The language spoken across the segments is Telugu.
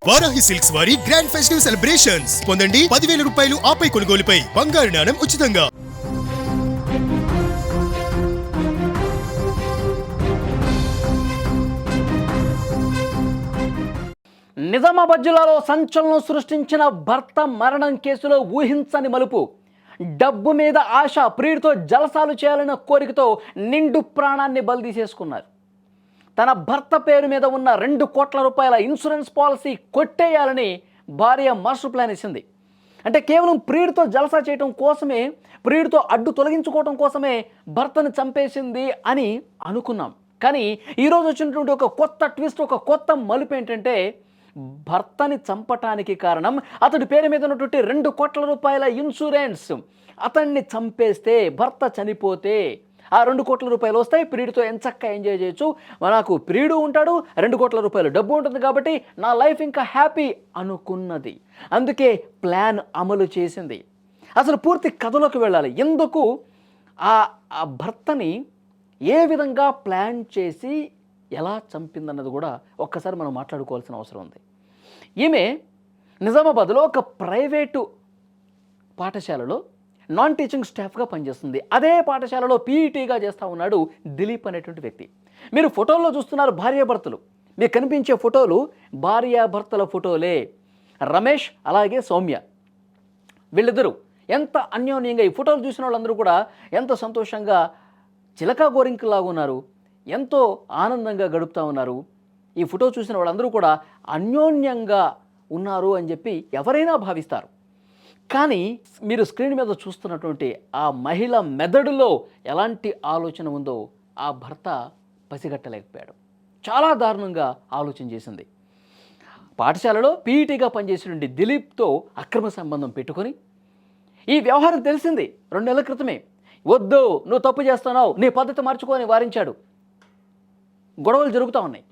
వారాహి సిల్క్స్ వారి గ్రాండ్ ఫెస్టివ్ సెలబ్రేషన్స్ పొందండి 10,000 రూపాయలు ఆపై కొనుగోలుపై బంగారు నాణెం ఉచితంగా. నిజామాబాద్ జిల్లాలో సంచలనం సృష్టించిన భర్త మరణం కేసులో ఊహించని మలుపు. డబ్బు మీద ఆశ, ప్రియుడితో జలసాలు చేయాలన్న కోరికతో నిండు ప్రాణాన్ని బలిదీసేసుకున్నారు. తన భర్త పేరు మీద ఉన్న 2 కోట్ల రూపాయల ఇన్సూరెన్స్ పాలసీ కొట్టేయాలని భార్య మాస్టర్ ప్లాన్ ఇచ్చింది. అంటే కేవలం ప్రియుడితో జలసా చేయడం కోసమే, ప్రియుడితో అడ్డు తొలగించుకోవడం కోసమే భర్తను చంపేసింది అని అనుకున్నాం. కానీ ఈరోజు వచ్చినటువంటి ఒక కొత్త ట్విస్ట్, ఒక కొత్త మలుపు ఏంటంటే, భర్తని చంపటానికి కారణం అతడి పేరు మీద ఉన్నటువంటి 2 కోట్ల రూపాయల ఇన్సూరెన్స్. అతన్ని చంపేస్తే, భర్త చనిపోతే ఆ 2 కోట్ల రూపాయలు వస్తాయి, ప్రియుడితో ఎంచక్కా ఎంజాయ్ చేయొచ్చు, నాకు ప్రియుడు ఉంటాడు, 2 కోట్ల రూపాయలు డబ్బు ఉంటుంది కాబట్టి నా లైఫ్ ఇంకా హ్యాపీ అనుకున్నది. అందుకే ప్లాన్ అమలు చేసింది. అసలు పూర్తి కథలోకి వెళ్ళాలి. ఎందుకు ఆ భర్తని ఏ విధంగా ప్లాన్ చేసి ఎలా చంపిందన్నది కూడా ఒక్కసారి మనం మాట్లాడుకోవాల్సిన అవసరం ఉంది. ఈమె నిజామాబాద్లో ఒక ప్రైవేటు పాఠశాలలో నాన్ టీచింగ్ స్టాఫ్గా పనిచేస్తుంది. అదే పాఠశాలలో పీఈటీగా చేస్తూ ఉన్నాడు దిలీప్ అనేటువంటి వ్యక్తి. మీరు ఫోటోల్లో చూస్తున్నారు భార్యాభర్తలు. మీకు కనిపించే ఫోటోలు భార్యాభర్తల ఫోటోలే. రమేష్ అలాగే సౌమ్య, వీళ్ళిద్దరూ ఎంత అన్యోన్యంగా, ఈ ఫోటోలు చూసిన వాళ్ళందరూ కూడా ఎంత సంతోషంగా చిలకా గోరింకలాగా ఉన్నారు, ఎంతో ఆనందంగా గడుపుతూ ఉన్నారు. ఈ ఫోటో చూసిన వాళ్ళందరూ కూడా అన్యోన్యంగా ఉన్నారు అని చెప్పి ఎవరైనా భావిస్తారు. కానీ మీరు స్క్రీన్ మీద చూస్తున్నటువంటి ఆ మహిళ మెదడులో ఎలాంటి ఆలోచన ఉందో ఆ భర్త పసిగట్టలేకపోయాడు. చాలా దారుణంగా ఆలోచన చేసింది. పాఠశాలలో పీఈటీగా పనిచేసినటువంటి దిలీప్తో అక్రమ సంబంధం పెట్టుకొని, ఈ వ్యవహారం తెలిసింది 2 నెలల క్రితమే. వద్దు, నువ్వు తప్పు చేస్తున్నావు, నీ పద్ధతి మార్చుకొని వారించాడు. గొడవలు జరుగుతూ ఉన్నాయి.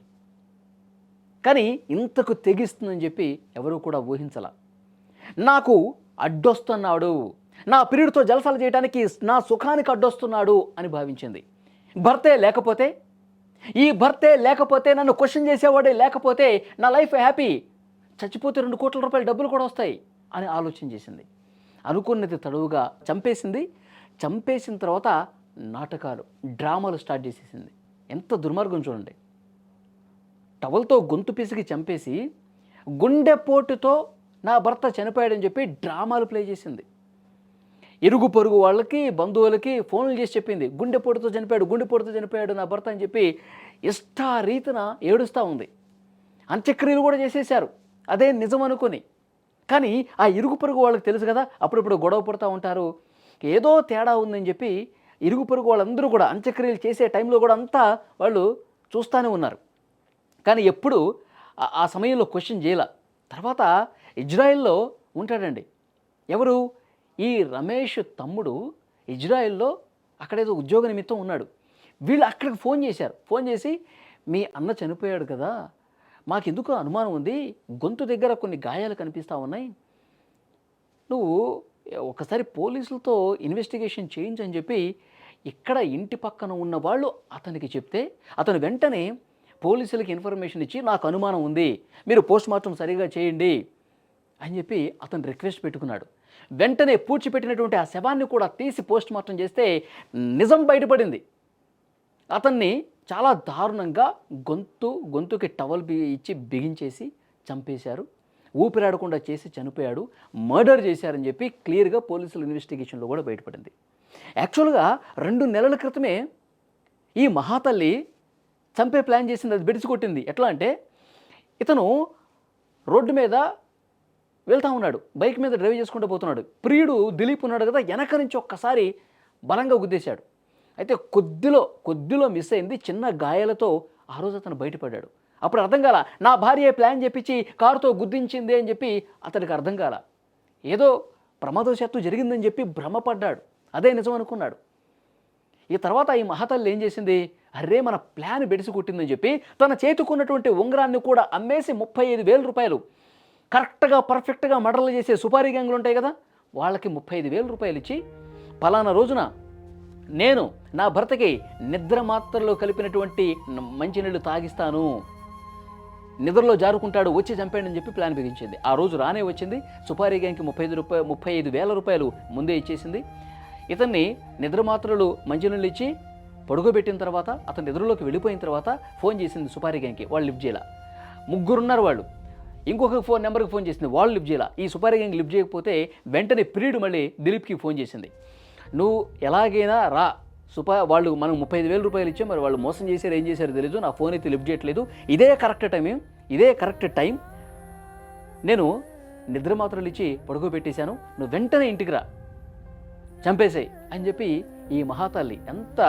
కానీ ఇంతకు తెగిస్తుందని చెప్పి ఎవరూ కూడా ఊహించలా. నాకు అడ్డొస్తున్నాడు, నా ప్రియుడితో జలసాలు చేయడానికి నా సుఖానికి అడ్డొస్తున్నాడు అని భావించింది. ఈ భర్తే లేకపోతే నన్ను క్వశ్చన్ చేసేవాడే లేకపోతే నా లైఫ్ హ్యాపీ, చచ్చిపోతే 2 కోట్ల రూపాయల డబ్బులు కూడా వస్తాయి అని ఆలోచన చేసింది. అనుకున్నది తడువుగా చంపేసింది. చంపేసిన తర్వాత నాటకాలు, డ్రామాలు స్టార్ట్ చేసేసింది. ఎంత దుర్మార్గం చూడండి. టవల్తో గొంతు పిసికి చంపేసి గుండెపోటుతో నా భర్త చనిపోయాడని చెప్పి డ్రామాలు ప్లే చేసింది. ఇరుగు పొరుగు వాళ్ళకి, బంధువులకి ఫోన్లు చేసి చెప్పింది, గుండెపోటుతో చనిపోయాడు నా భర్త అని చెప్పి ఇష్టారీతిన ఏడుస్తూ ఉంది. అంత్యక్రియలు కూడా చేసేశారు అదే నిజం అనుకుని. కానీ ఆ ఇరుగు పొరుగు వాళ్ళకి తెలుసు కదా, అప్పుడప్పుడు గొడవ పడుతూ ఉంటారు, ఏదో తేడా ఉందని చెప్పి ఇరుగు పొరుగు వాళ్ళందరూ కూడా అంత్యక్రియలు చేసే టైంలో కూడా అంతా వాళ్ళు చూస్తూనే ఉన్నారు. కానీ ఎప్పుడు ఆ సమయంలో క్వశ్చన్ చేయాల. తర్వాత ఇజ్రాయెల్లో ఉంటాడండి. ఎవరు? ఈ రమేష్ తమ్ముడు ఇజ్రాయెల్లో అక్కడేదో ఉద్యోగ నిమిత్తం ఉన్నాడు. వీళ్ళు అక్కడికి ఫోన్ చేశారు. ఫోన్ చేసి, మీ అన్న చనిపోయాడు కదా, మాకెందుకు అనుమానం ఉంది, గొంతు దగ్గర కొన్ని గాయాలు కనిపిస్తూ ఉన్నాయి, నువ్వు ఒకసారి పోలీసులతో ఇన్వెస్టిగేషన్ చేయించని చెప్పి ఇక్కడ ఇంటి పక్కన ఉన్న వాళ్ళు అతనికి చెప్తే, అతను వెంటనే పోలీసులకి ఇన్ఫర్మేషన్ ఇచ్చి, నాకు అనుమానం ఉంది, మీరు పోస్ట్మార్టం సరిగా చేయండి అని చెప్పి అతను రిక్వెస్ట్ పెట్టుకున్నాడు. వెంటనే పూడ్చిపెట్టినటువంటి ఆ శవాన్ని కూడా తీసి పోస్ట్మార్టం చేస్తే నిజం బయటపడింది. అతన్ని చాలా దారుణంగా గొంతుకి టవల్ ఇచ్చి బిగించేసి చంపేశారు, ఊపిరాడకుండా చేసి చనిపోయాడు, మర్డర్ చేశారని చెప్పి క్లియర్గా పోలీసుల ఇన్వెస్టిగేషన్లో కూడా బయటపడింది. యాక్చువల్గా 2 నెలల క్రితమే ఈ మహాతల్లి చంపే ప్లాన్ చేసింది, అది బెడిసికొట్టింది. ఎట్లా అంటే, ఇతను రోడ్డు మీద వెళ్తూ ఉన్నాడు, బైక్ మీద డ్రైవ్ చేసుకుంటూ పోతున్నాడు. ప్రియుడు దిలీప్ ఉన్నాడు కదా, వెనక నుంచి ఒక్కసారి బలంగా గుద్దేశాడు. అయితే కొద్దిలో మిస్ అయింది, చిన్న గాయాలతో ఆ రోజు అతను బయటపడ్డాడు. అప్పుడు అర్థం కాల, నా భార్య ప్లాన్ చెప్పించి కారుతో గుద్దించింది అని చెప్పి అతనికి అర్థం కాల. ఏదో ప్రమాదవశాత్తు జరిగిందని చెప్పి భ్రమపడ్డాడు, అదే నిజం అనుకున్నాడు. ఈ తర్వాత ఈ మహాతల్లి ఏం చేసింది, అరే మన ప్లాన్ బెడిసి కొట్టిందని చెప్పి తన చేతుకున్నటువంటి ఉంగరాన్ని కూడా అమ్మేసి 35,000 రూపాయలు, కరెక్ట్గా పర్ఫెక్ట్గా మర్డర్లు చేసే సుపారీ గ్యాంగులు ఉంటాయి కదా, వాళ్ళకి 35,000 రూపాయలు ఇచ్చి, పలానా రోజున నేను నా భర్తకి నిద్ర మాత్రలో కలిపినటువంటి మంచినీళ్ళు తాగిస్తాను, నిద్రలో జారుకుంటాడు, వచ్చి చంపాడని చెప్పి ప్లాన్ బిగించింది. ఆ రోజు రానే వచ్చింది. సుపారీ గ్యాంగ్కి 35,000 రూపాయలు ముందే ఇచ్చేసింది. ఇతన్ని నిద్ర మాత్రలు మంచినీళ్ళు ఇచ్చి పడుకోబెట్టిన తర్వాత అతను నిద్రలోకి వెళ్ళిపోయిన తర్వాత ఫోన్ చేసింది సుపారీ గ్యాంగ్కి. వాళ్ళు లిఫ్ట్ చేయాల. ముగ్గురున్నారు వాళ్ళు. ఇంకొక నెంబర్కి ఫోన్ చేసింది, వాళ్ళు లిఫ్ట్ చేయాల. ఈ సుపారీ గ్యాంగ్ లిఫ్ట్ చేయకపోతే వెంటనే ప్రియుడు మళ్ళీ దిలీప్కి ఫోన్ చేసింది. నువ్వు ఎలాగైనా రా, వాళ్ళు మనం 35,000 రూపాయలు ఇచ్చాం, మరి వాళ్ళు మోసం చేశారు, ఏం చేశారో తెలియదు, నా ఫోన్ అయితే లిఫ్ట్ చేయట్లేదు, ఇదే కరెక్ట్ టైం, నేను నిద్ర మాత్రలు ఇచ్చి పడుకోబెట్టేశాను, నువ్వు వెంటనే ఇంటికి రా, చంపేసాయి అని చెప్పి ఈ మహాతల్లి ఎంత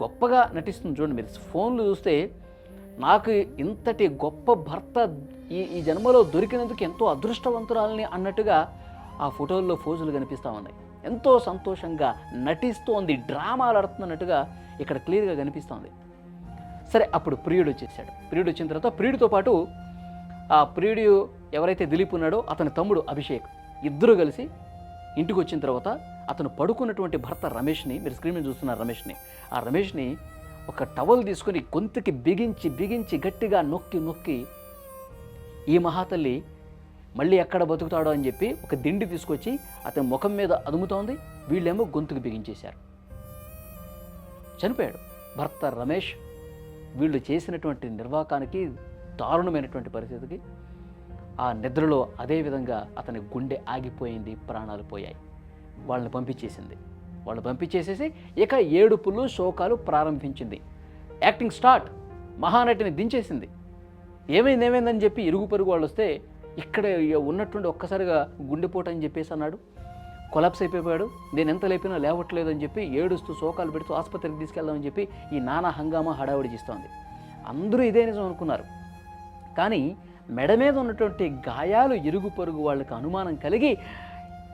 గొప్పగా నటిస్తుంది చూడండి. మీరు ఫోన్లు చూస్తే నాకు ఇంతటి గొప్ప భర్త ఈ జన్మలో దొరికినందుకు ఎంతో అదృష్టవంతురాలని అన్నట్టుగా ఆ ఫోటోల్లో ఫోజులు కనిపిస్తూ ఉన్నాయి. ఎంతో సంతోషంగా నటిస్తోంది, డ్రామాలు ఆడుతున్నట్టుగా ఇక్కడ క్లియర్గా కనిపిస్తోంది. సరే, అప్పుడు ప్రియుడు వచ్చేసాడు. ప్రియుడు వచ్చిన తర్వాత ప్రియుడితో పాటు ఆ ప్రియుడు ఎవరైతే దిలీప్ ఉన్నాడో అతని తమ్ముడు అభిషేక్, ఇద్దరు కలిసి ఇంటికి వచ్చిన తర్వాత అతను పడుకున్నటువంటి భర్త రమేష్ని, మీరు స్క్రీన్ మీద చూస్తున్నారు ఆ రమేష్ని ఒక టవల్ తీసుకొని గొంతుకి బిగించి గట్టిగా నొక్కి ఈ మహాతల్లి మళ్ళీ ఎక్కడ బతుకుతాడో అని చెప్పి ఒక దిండి తీసుకొచ్చి అతని ముఖం మీద అదుముతోంది. వీళ్ళేమో గొంతుకు బిగించేశారు. చనిపోయాడు భర్త రమేష్. వీళ్ళు చేసినటువంటి నిర్వాకానికి, దారుణమైనటువంటి పరిస్థితికి ఆ నిద్రలో అదే విధంగా అతని గుండె ఆగిపోయింది, ప్రాణాలు పోయాయి. వాళ్ళని పంపించేసేసి ఇక ఏడుపులు శోకాలు ప్రారంభించింది. Acting start. మహానటిని దించేసింది. ఏమైందని చెప్పి ఇరుగు పొరుగు వాళ్ళు వస్తే ఇక్కడ ఉన్నట్టుండి ఒక్కసారిగా గుండెపోటు అని చెప్పేసి అన్నాడు. కొలాప్స్ అయిపోయాడు. నేను ఎంత లేపినా లేవట్లేదు అని చెప్పి ఏడుస్తూ శోకాలు పెడుతూ ఆసుపత్రికి తీసుకెళ్దామని చెప్పి ఈ నానా హంగామా హడావుడి చేస్తోంది. అందరూ ఇదే నిజం అనుకున్నారు. కానీ మెడ మీద ఉన్నటువంటి గాయాలు ఇరుగు పొరుగు వాళ్ళకి అనుమానం కలిగి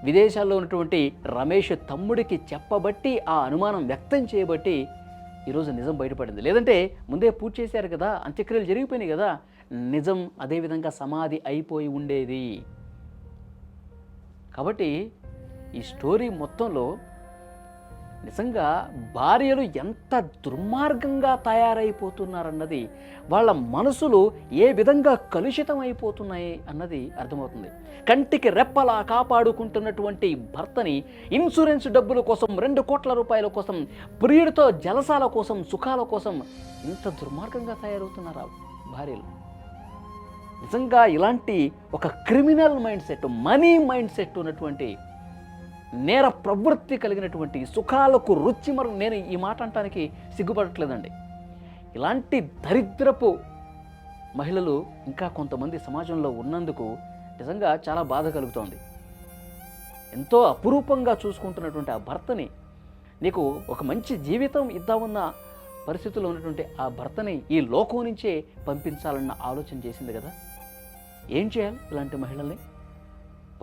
విదేశాల్లో ఉన్నటువంటి రమేష్ తమ్ముడికి చెప్పబట్టి, ఆ అనుమానం వ్యక్తం చేయబట్టి ఈరోజు నిజం బయటపడింది. లేదంటే ముందే పూర్తి చేశారు కదా, అంత్యక్రియలు జరిగిపోయినాయి కదా, నిజం అదేవిధంగా సమాధి అయిపోయి ఉండేది. కాబట్టి ఈ స్టోరీ మొత్తంలో నిజంగా భార్యలు ఎంత దుర్మార్గంగా తయారైపోతున్నారన్నది, వాళ్ళ మనసులు ఏ విధంగా కలుషితం అయిపోతున్నాయి అన్నది అర్థమవుతుంది. కంటికి రెప్పలా కాపాడుకుంటున్నటువంటి భర్తని ఇన్సూరెన్స్ డబ్బుల కోసం, 2 కోట్ల రూపాయల కోసం, ప్రియుడితో జలసాల కోసం, సుఖాల కోసం ఇంత దుర్మార్గంగా తయారవుతున్నారా భార్యలు? నిజంగా ఇలాంటి ఒక criminal mind set, money mind set ఉన్నటువంటి, నేర ప్రవృత్తి కలిగినటువంటి, సుఖాలకు రుచి నేను ఈ మాట అంటానికి సిగ్గుపడట్లేదండి. ఇలాంటి దరిద్రపు మహిళలు ఇంకా కొంతమంది సమాజంలో ఉన్నందుకు నిజంగా చాలా బాధ కలుగుతోంది. ఎంతో అపురూపంగా చూసుకుంటున్నటువంటి ఆ భర్తని, నీకు ఒక మంచి జీవితం ఇద్దామన్న పరిస్థితుల్లో ఉన్నటువంటి ఆ భర్తని ఈ లోకం నుంచే పంపించాలన్న ఆలోచన చేసింది కదా. ఏం చేయాలి ఇలాంటి మహిళల్ని?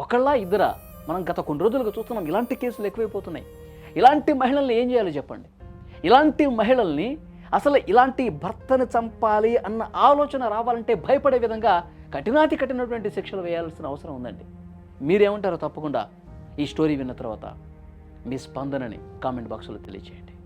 ఒకళ్ళ ఇద్దరా? మనం గత కొన్ని రోజులుగా చూస్తున్నాం, ఇలాంటి కేసులు ఎక్కువైపోతున్నాయి. ఇలాంటి మహిళల్ని ఏం చేయాలో చెప్పండి. ఇలాంటి మహిళల్ని అసలు ఇలాంటి భర్తను చంపాలి అన్న ఆలోచన రావాలంటే భయపడే విధంగా కఠినటువంటి శిక్షలు వేయాల్సిన అవసరం ఉందండి. మీరేమంటారో తప్పకుండా ఈ స్టోరీ విన్న తర్వాత మీ స్పందనని కామెంట్ బాక్స్లో తెలియజేయండి.